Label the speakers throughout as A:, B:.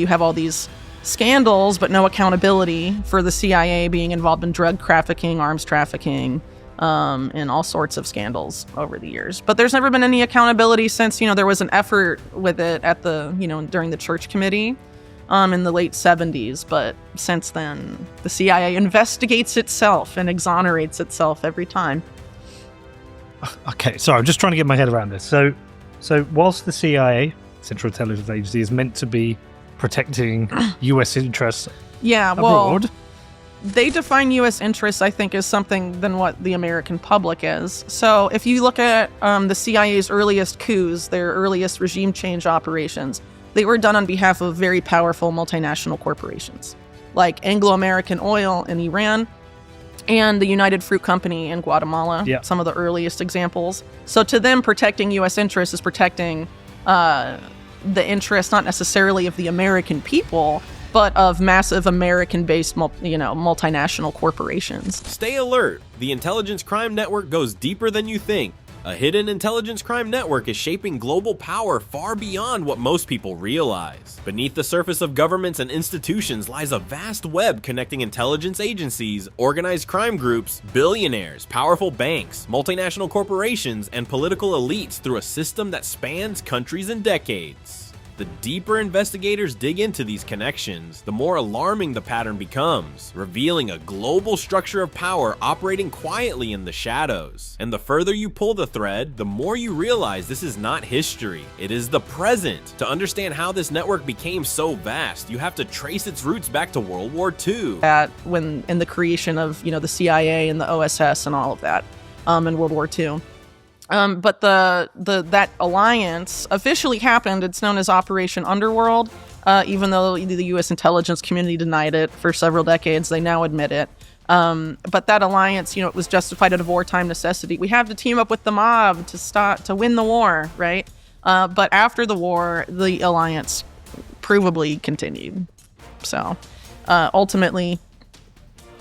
A: You have all these scandals, but no accountability for the CIA being involved in drug trafficking, arms trafficking, and all sorts of scandals over the years. But there's never been any accountability since, there was an effort with it at the, during the Church Committee in the late 70s. But since then, the CIA investigates itself and exonerates itself every time.
B: Okay, sorry, I'm just trying to get my head around this. So whilst the CIA, Central Intelligence Agency, is meant to be protecting U.S. interests abroad.
A: They define U.S. interests, I think, as something than what the American public is. So if you look at the CIA's earliest coups, their earliest regime change operations, they were done on behalf of very powerful multinational corporations, like Anglo-American Oil in Iran and the United Fruit Company in Guatemala, some of the earliest examples. So to them, protecting U.S. interests is protecting the interest not necessarily of the American people, but of massive American-based, multinational corporations.
C: Stay alert. The intelligence crime network goes deeper than you think. A hidden intelligence crime network is shaping global power far beyond what most people realize. Beneath the surface of governments and institutions lies a vast web connecting intelligence agencies, organized crime groups, billionaires, powerful banks, multinational corporations, and political elites through a system that spans countries and decades. The deeper investigators dig into these connections, the more alarming the pattern becomes, revealing a global structure of power operating quietly in the shadows. And the further you pull the thread, the more you realize this is not history, it is the present. To understand how this network became so vast, you have to trace its roots back to World War II.
A: In the creation of, the CIA and the OSS and all of that in World War II. But that alliance officially happened. It's known as Operation Underworld, even though the U.S. intelligence community denied it for several decades. They now admit it. But that alliance, it was justified at a wartime necessity. We have to team up with the mob to win the war, right? But after the war, the alliance provably continued. So ultimately,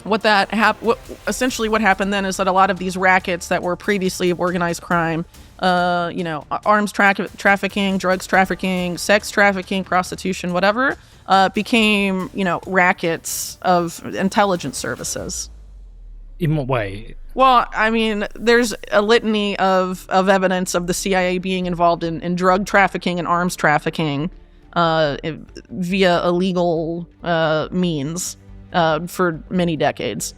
A: what happened then is that a lot of these rackets that were previously of organized crime, arms trafficking, drugs trafficking, sex trafficking, prostitution, whatever, became, rackets of intelligence services.
B: In what way?
A: Well, I mean, there's a litany of evidence of the CIA being involved in drug trafficking and arms trafficking via illegal means. For many decades.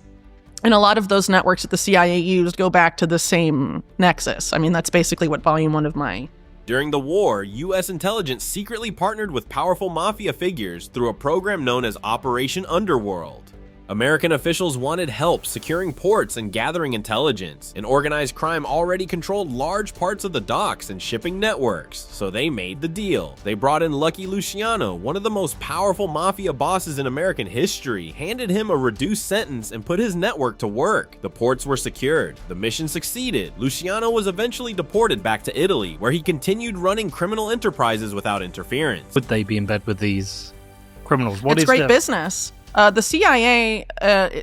A: And a lot of those networks that the CIA used go back to the same nexus. I mean, that's basically what volume 1 of my...
C: During the war, U.S. intelligence secretly partnered with powerful mafia figures through a program known as Operation Underworld. American officials wanted help securing ports and gathering intelligence, and organized crime already controlled large parts of the docks and shipping networks, so they made the deal. They brought in Lucky Luciano, one of the most powerful mafia bosses in American history, handed him a reduced sentence, and put his network to work. The ports were secured. The mission succeeded. Luciano was eventually deported back to Italy, where he continued running criminal enterprises without interference.
B: Would they be in bed with these criminals?
A: It's great business. The CIA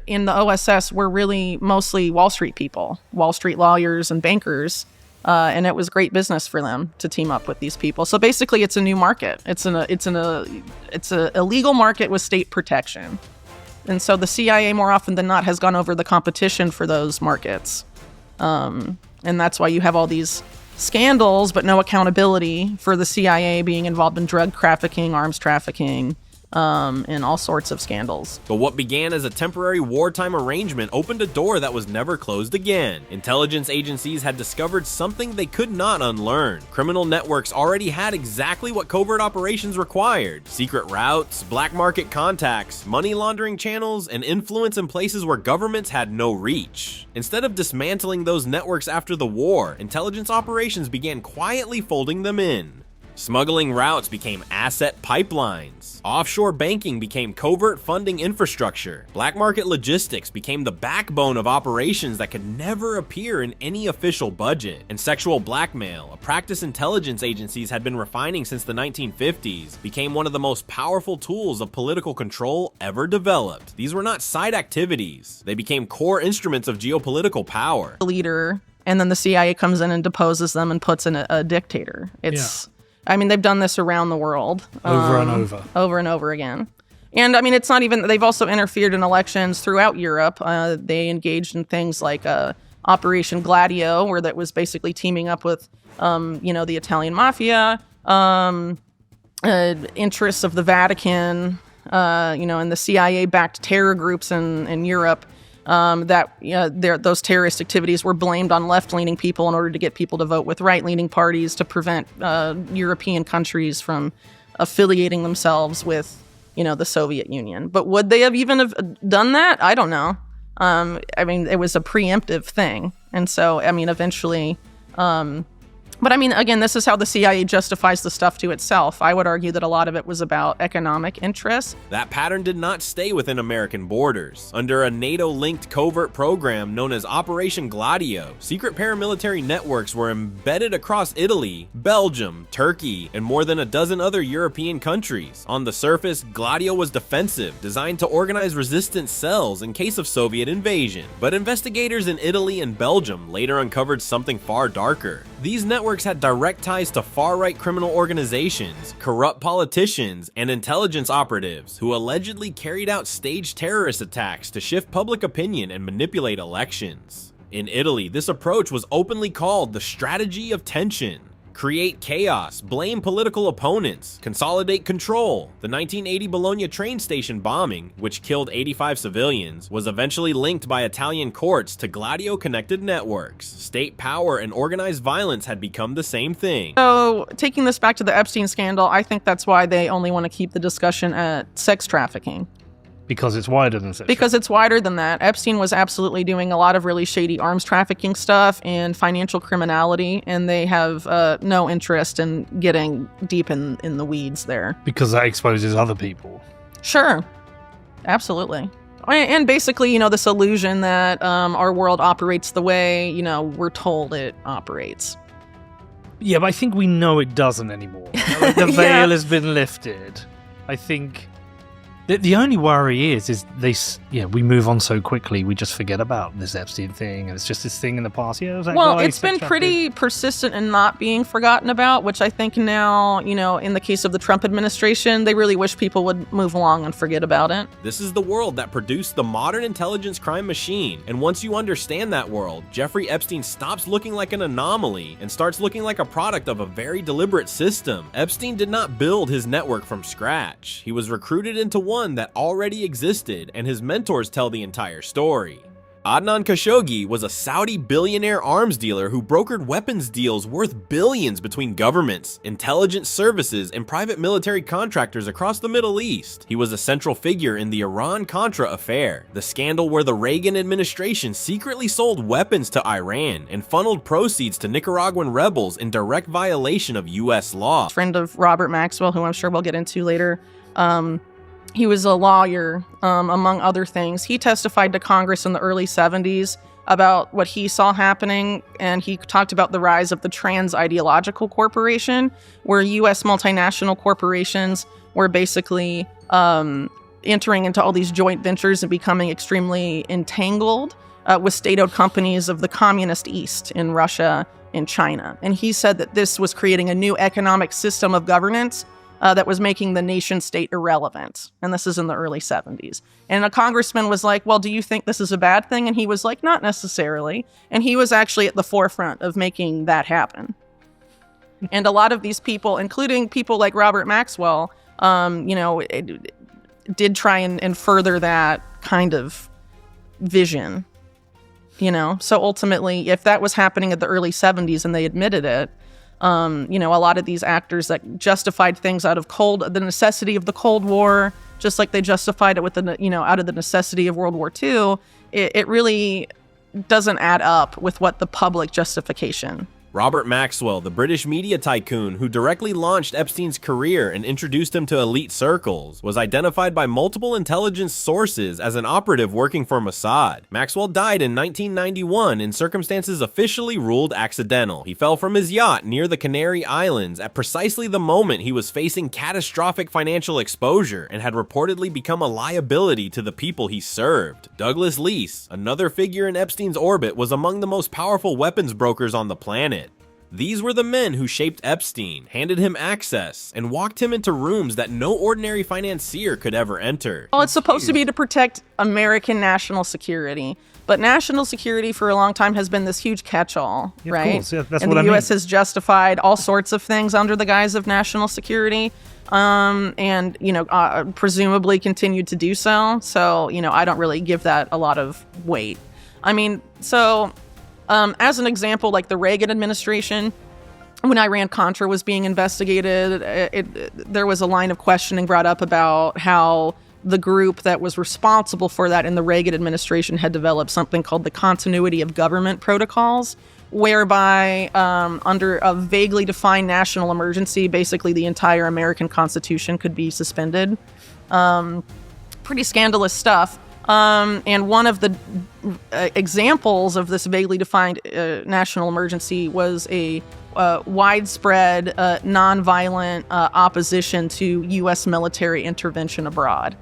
A: in the OSS were really mostly Wall Street people, Wall Street lawyers and bankers, and it was great business for them to team up with these people. So basically, it's a new market. It's a illegal market with state protection, and so the CIA more often than not has gone over the competition for those markets, and that's why you have all these scandals, but no accountability for the CIA being involved in drug trafficking, arms trafficking. And all sorts of scandals.
C: But what began as a temporary wartime arrangement opened a door that was never closed again. Intelligence agencies had discovered something they could not unlearn. Criminal networks already had exactly what covert operations required: secret routes, black market contacts, money laundering channels, and influence in places where governments had no reach. Instead of dismantling those networks after the war, intelligence operations began quietly folding them in. Smuggling routes became asset pipelines. Offshore banking became covert funding infrastructure. Black market logistics became the backbone of operations that could never appear in any official budget. And sexual blackmail, a practice intelligence agencies had been refining since the 1950s, became one of the most powerful tools of political control ever developed. These were not side activities. They became core instruments of geopolitical power.
A: The leader, and then the CIA comes in and deposes them and puts in a dictator. I mean, they've done this around the world.
B: Over and over.
A: Over and over again. And I mean, it's not even, they've also interfered in elections throughout Europe. They engaged in things like Operation Gladio, where that was basically teaming up with, the Italian mafia, interests of the Vatican, and the CIA-backed terror groups in Europe. Those terrorist activities were blamed on left-leaning people in order to get people to vote with right-leaning parties to prevent European countries from affiliating themselves with, the Soviet Union. But would they have done that? I don't know. I mean, it was a preemptive thing. And so, I mean, eventually... But I mean, again, this is how the CIA justifies the stuff to itself. I would argue that a lot of it was about economic interests.
C: That pattern did not stay within American borders. Under a NATO-linked covert program known as Operation Gladio, secret paramilitary networks were embedded across Italy, Belgium, Turkey, and more than a dozen other European countries. On the surface, Gladio was defensive, designed to organize resistance cells in case of Soviet invasion. But investigators in Italy and Belgium later uncovered something far darker. These networks had direct ties to far-right criminal organizations, corrupt politicians, and intelligence operatives who allegedly carried out staged terrorist attacks to shift public opinion and manipulate elections. In Italy, this approach was openly called the strategy of tension. Create chaos, blame political opponents, consolidate control. The 1980 Bologna train station bombing, which killed 85 civilians, was eventually linked by Italian courts to Gladio-connected networks. State power and organized violence had become the same thing.
A: So, taking this back to the Epstein scandal, I think that's why they only want to keep the discussion at sex trafficking.
B: Because it's wider than sex.
A: Because it's wider than that. Epstein was absolutely doing a lot of really shady arms trafficking stuff and financial criminality, and they have no interest in getting deep in the weeds there.
B: Because that exposes other people.
A: Sure. Absolutely. And basically, this illusion that our world operates the way, we're told it operates.
B: Yeah, but I think we know it doesn't anymore. The veil has been lifted. I think... The only worry is we move on so quickly, we just forget about this Epstein thing, and it's just this thing in the past. Yeah,
A: it's been pretty persistent in not being forgotten about, which I think now, in the case of the Trump administration, they really wish people would move along and forget about it.
C: This is the world that produced the modern intelligence crime machine, and once you understand that world, Jeffrey Epstein stops looking like an anomaly and starts looking like a product of a very deliberate system. Epstein did not build his network from scratch. He was recruited into one that already existed, and his mentors tell the entire story. Adnan Khashoggi was a Saudi billionaire arms dealer who brokered weapons deals worth billions between governments, intelligence services, and private military contractors across the Middle East. He was a central figure in the Iran-Contra affair, the scandal where the Reagan administration secretly sold weapons to Iran and funneled proceeds to Nicaraguan rebels in direct violation of U.S. law.
A: Friend of Robert Maxwell, who I'm sure we'll get into later, he was a lawyer, among other things. He testified to Congress in the early 70s about what he saw happening, and he talked about the rise of the trans-ideological corporation, where U.S. multinational corporations were basically entering into all these joint ventures and becoming extremely entangled with state-owned companies of the communist East in Russia and China. And he said that this was creating a new economic system of governance that was making the nation state irrelevant. And this is in the early 70s. And a congressman was like, well, do you think this is a bad thing? And he was like, not necessarily. And he was actually at the forefront of making that happen. And a lot of these people, including people like Robert Maxwell, did try and further that kind of vision. So ultimately, if that was happening at the early 70s and they admitted it, a lot of these actors that justified things out of the necessity of the Cold War, just like they justified it with out of the necessity of World War II, it really doesn't add up with what the public justification.
C: Robert Maxwell, the British media tycoon who directly launched Epstein's career and introduced him to elite circles, was identified by multiple intelligence sources as an operative working for Mossad. Maxwell died in 1991 in circumstances officially ruled accidental. He fell from his yacht near the Canary Islands at precisely the moment he was facing catastrophic financial exposure and had reportedly become a liability to the people he served. Douglas Leese, another figure in Epstein's orbit, was among the most powerful weapons brokers on the planet. These were the men who shaped Epstein, handed him access, and walked him into rooms that no ordinary financier could ever enter.
A: Well, it's supposed to be to protect American national security. But national security for a long time has been this huge catch-all, right?
B: Of course, yeah, that's
A: and
B: what I
A: the
B: mean.
A: U.S. has justified all sorts of things under the guise of national security, and presumably continued to do so. So, I don't really give that a lot of weight. I mean, so as an example, like the Reagan administration, when Iran-Contra was being investigated, there was a line of questioning brought up about how the group that was responsible for that in the Reagan administration had developed something called the continuity of government protocols, whereby under a vaguely defined national emergency, basically the entire American Constitution could be suspended. Pretty scandalous stuff. And one of the examples of this vaguely defined national emergency was a widespread nonviolent opposition to U.S. military intervention abroad.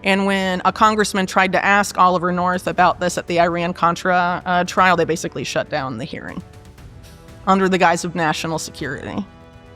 A: And when a congressman tried to ask Oliver North about this at the Iran-Contra trial, they basically shut down the hearing under the guise of national security.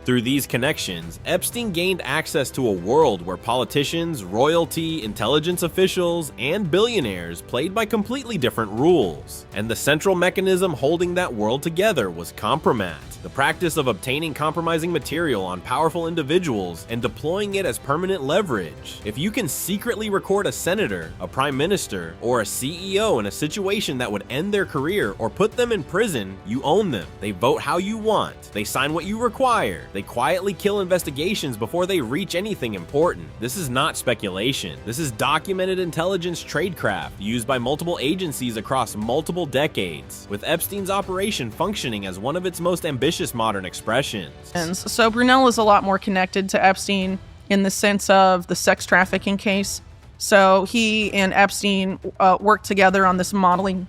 C: Through these connections, Epstein gained access to a world where politicians, royalty, intelligence officials, and billionaires played by completely different rules. And the central mechanism holding that world together was kompromat, the practice of obtaining compromising material on powerful individuals and deploying it as permanent leverage. If you can secretly record a senator, a prime minister, or a CEO in a situation that would end their career or put them in prison, you own them. They vote how you want. They sign what you require. They quietly kill investigations before they reach anything important. This is not speculation. This is documented intelligence tradecraft used by multiple agencies across multiple decades, with Epstein's operation functioning as one of its most ambitious modern expressions.
A: And so Brunel is a lot more connected to Epstein in the sense of the sex trafficking case. So he and Epstein worked together on this modeling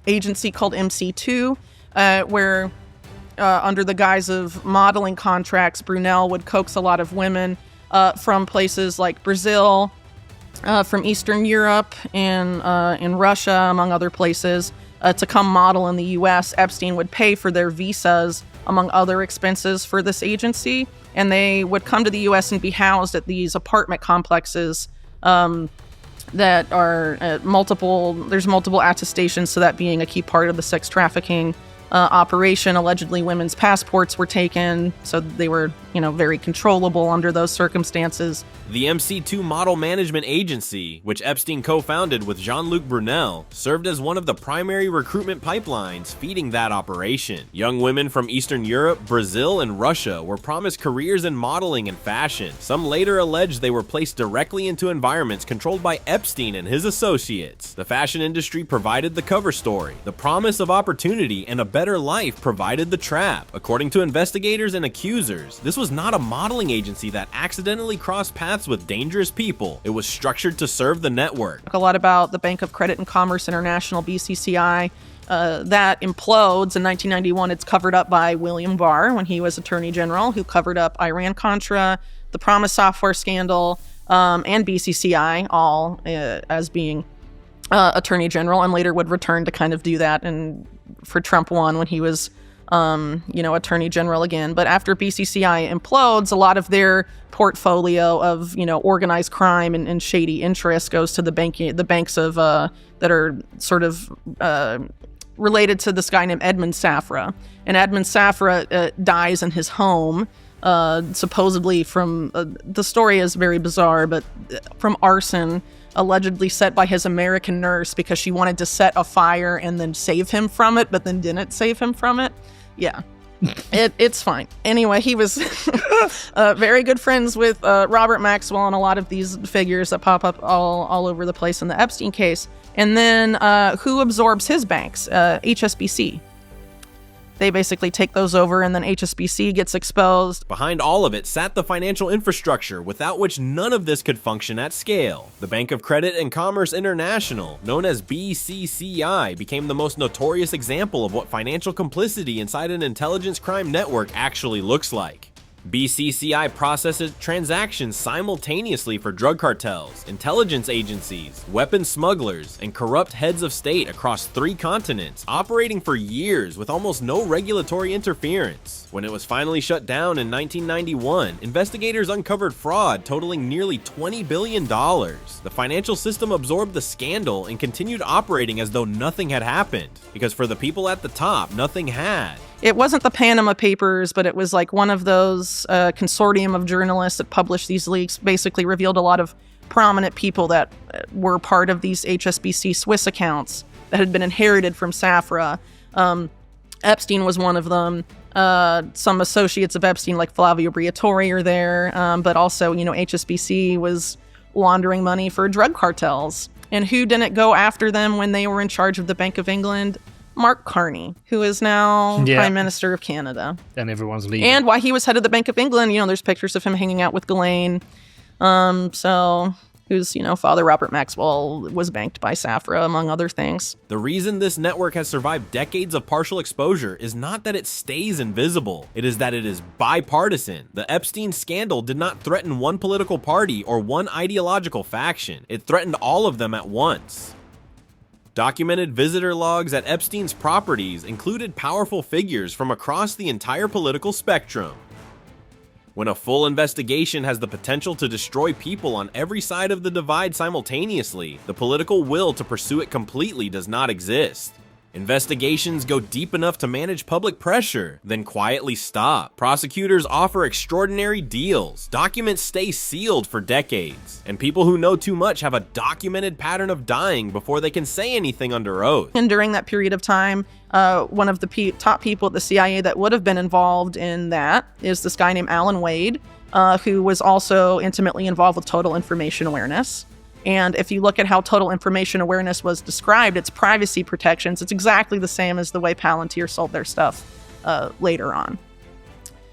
A: agency called MC2, where under the guise of modeling contracts, Brunel would coax a lot of women from places like Brazil, from Eastern Europe, and in Russia, among other places, to come model in the U.S. Epstein would pay for their visas, among other expenses, for this agency, and they would come to the U.S. and be housed at these apartment complexes that are there's multiple attestations to that being a key part of the sex trafficking operation. Allegedly, women's passports were taken, so they were, very controllable under those circumstances.
C: The MC2 Model Management Agency, which Epstein co-founded with Jean-Luc Brunel, served as one of the primary recruitment pipelines feeding that operation. Young women from Eastern Europe, Brazil, and Russia were promised careers in modeling and fashion. Some later alleged they were placed directly into environments controlled by Epstein and his associates. The fashion industry provided the cover story. The promise of opportunity and a better life provided the trap. According to investigators and accusers, this was not a modeling agency that accidentally crossed paths with dangerous people. It was structured to serve the network.
A: A lot about the Bank of Credit and Commerce International, BCCI, that implodes in 1991. It's covered up by William Barr when he was Attorney General, who covered up Iran-Contra, the Promise Software scandal, and BCCI, all as being Attorney General, and later would return to kind of do that and for Trump 1 when he was Attorney General again. But after BCCI implodes, a lot of their portfolio of, organized crime and shady interests goes to the banks of that are sort of related to this guy named Edmund Safra. And Edmund Safra dies in his home, supposedly from, the story is very bizarre, but from arson allegedly set by his American nurse because she wanted to set a fire and then save him from it, but then didn't save him from it. Yeah. It's fine. Anyway, he was very good friends with Robert Maxwell and a lot of these figures that pop up all over the place in the Epstein case. And then who absorbs his banks? HSBC. They basically take those over, and then HSBC gets exposed.
C: Behind all of it sat the financial infrastructure without which none of this could function at scale. The Bank of Credit and Commerce International, known as BCCI, became the most notorious example of what financial complicity inside an intelligence crime network actually looks like. BCCI processes transactions simultaneously for drug cartels, intelligence agencies, weapon smugglers, and corrupt heads of state across 3 continents, operating for years with almost no regulatory interference. When it was finally shut down in 1991, investigators uncovered fraud totaling nearly $20 billion. The financial system absorbed the scandal and continued operating as though nothing had happened, because for the people at the top, nothing had.
A: It wasn't the Panama Papers, but it was like one of those consortium of journalists that published these leaks, basically revealed a lot of prominent people that were part of these HSBC Swiss accounts that had been inherited from Safra. Epstein was one of them. Some associates of Epstein, like Flavio Briatore, are there. But also, HSBC was laundering money for drug cartels. And who didn't go after them when they were in charge of the Bank of England? Mark Carney, who is now Prime Minister of Canada.
B: And everyone's leaving.
A: And while he was head of the Bank of England, there's pictures of him hanging out with Ghislaine. Whose, father Robert Maxwell was banked by Safra, among other things.
C: The reason this network has survived decades of partial exposure is not that it stays invisible. It is that it is bipartisan. The Epstein scandal did not threaten one political party or one ideological faction. It threatened all of them at once. Documented visitor logs at Epstein's properties included powerful figures from across the entire political spectrum. When a full investigation has the potential to destroy people on every side of the divide simultaneously, the political will to pursue it completely does not exist. Investigations go deep enough to manage public pressure, then quietly stop. Prosecutors offer extraordinary deals. Documents stay sealed for decades. And people who know too much have a documented pattern of dying before they can say anything under oath.
A: And during that period of time, one of the top people at the CIA that would have been involved in that is this guy named Alan Wade, who was also intimately involved with total information awareness. And if you look at how total information awareness was described, its privacy protections, it's exactly the same as the way Palantir sold their stuff later on.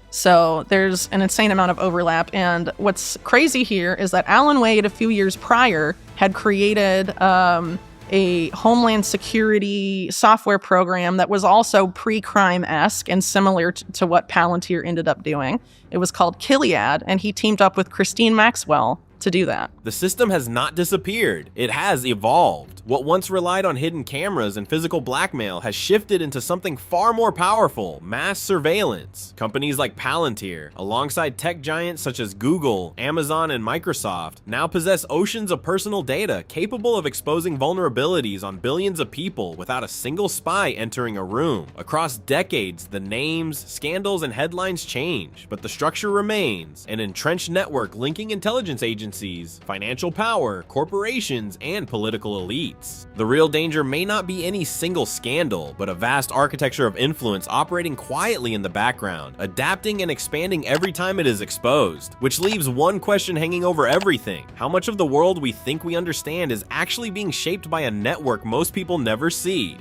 A: So there's an insane amount of overlap. And what's crazy here is that Alan Wade, a few years prior, had created a Homeland Security software program that was also pre-crime-esque and similar to what Palantir ended up doing. It was called Kiliad, and he teamed up with Christine Maxwell to do that.
C: The system has not disappeared. It has evolved. What once relied on hidden cameras and physical blackmail has shifted into something far more powerful: mass surveillance. Companies like Palantir, alongside tech giants such as Google, Amazon, and Microsoft, now possess oceans of personal data capable of exposing vulnerabilities on billions of people without a single spy entering a room. Across decades, the names, scandals, and headlines change, but the structure remains: an entrenched network linking intelligence agencies, financial power, corporations, and political elites. The real danger may not be any single scandal, but a vast architecture of influence operating quietly in the background, adapting and expanding every time it is exposed. Which leaves one question hanging over everything: how much of the world we think we understand is actually being shaped by a network most people never see?